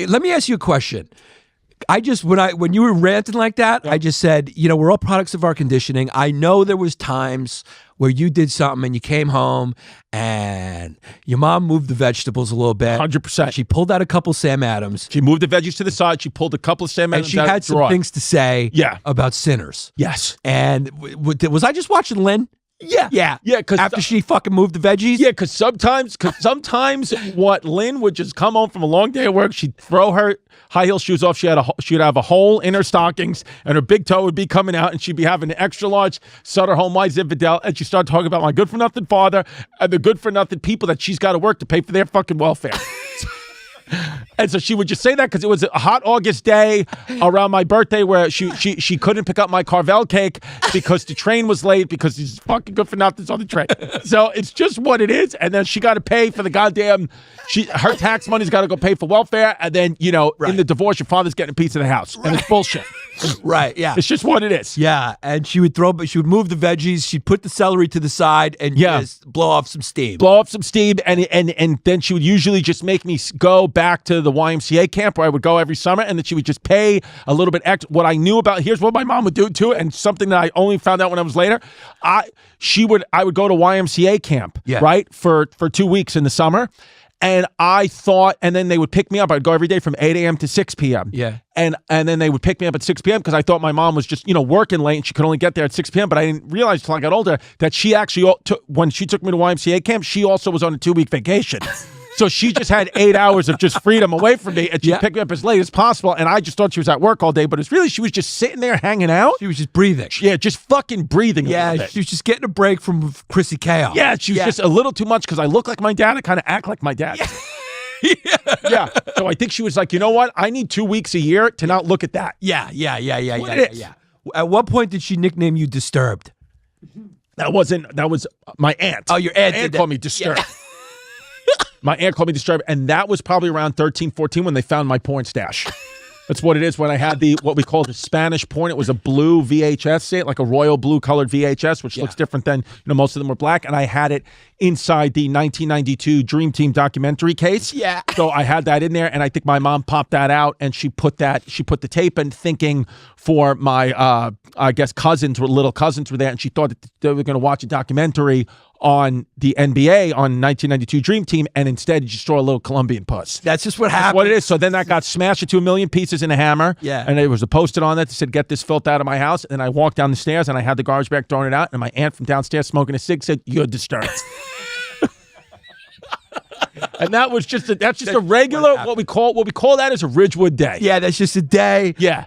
let me ask you a question. When you were ranting like that, I just said, we're all products of our conditioning. I know there was times where you did something and you came home and your mom moved the vegetables a little bit. 100%. She pulled out a couple Sam Adams. She moved the veggies to the side. She pulled a couple of Sam Adams. And she had some things to say about Sinners. Yes. And was I just watching Lynn? Yeah. Because after she fucking moved the veggies? Yeah, because sometimes what Lynn would just come home from a long day of work, she'd throw her high heel shoes off. She'd have a hole in her stockings, and her big toe would be coming out, and she'd be having an extra large Sutter Home White Zinfandel, and she'd start talking about my good for nothing father and the good for nothing people that she's got to work to pay for their fucking welfare. And so she would just say that because it was a hot August day around my birthday where she couldn't pick up my Carvel cake because the train was late because he's fucking good for nothing's on the train. So it's just what it is. And then she got to pay for the goddamn, her tax money's got to go pay for welfare. And then, in the divorce, your father's getting a piece of the house. And it's bullshit. Right, yeah. It's just what it is. Yeah, and she would move the veggies, she'd put the celery to the side and just blow off some steam. And then she would usually just make me go back to the YMCA camp where I would go every summer, and then she would just pay a little bit extra. What I knew about, here's what my mom would do too, and something that I only found out when I was later, I would go to YMCA camp, right, for 2 weeks in the summer. And I thought, and then they would pick me up. I'd go every day from 8 a.m. to 6 p.m. Yeah. And then they would pick me up at 6 p.m. because I thought my mom was just, working late and she could only get there at 6 p.m. But I didn't realize until I got older that she actually, when she took me to YMCA camp, she also was on a 2-week vacation. So she just had 8 hours of just freedom away from me, and she picked me up as late as possible. And I just thought she was at work all day, but it's really she was just sitting there hanging out. She was just breathing. Yeah, just fucking breathing. Yeah, she was just getting a break from Chrissy Chaos. Yeah, she was just a little too much because I look like my dad. I kind of act like my dad. Yeah. So I think she was like, you know what? I need 2 weeks a year to not look at that. Yeah. At what point did she nickname you Disturbed? That was my aunt. Oh, your aunt. My aunt called me Disturbed. Yeah. My aunt called me Disturbed, and that was probably around 13, 14 when they found my porn stash. That's what it is. When I had what we call the Spanish porn, it was a blue VHS set, like a royal blue colored VHS, which looks different than, most of them were black. And I had it inside the 1992 Dream Team documentary case. Yeah. So I had that in there, and I think my mom popped that out, and she put the tape in, thinking for my, I guess little cousins were there, and she thought that they were going to watch a documentary on the NBA on 1992 Dream Team, and instead you just saw a little Colombian puss. That's just what happened. That's what it is. So then that got smashed into a million pieces in a hammer. Yeah. And there was a post-it on that that said, "Get this filth out of my house." And I walked down the stairs, and I had the garbage bag throwing it out, and my aunt from downstairs smoking a cig said, "You're disturbed." And that's just a regular, what we call that is a Ridgewood day. Yeah, that's just a day. Yeah.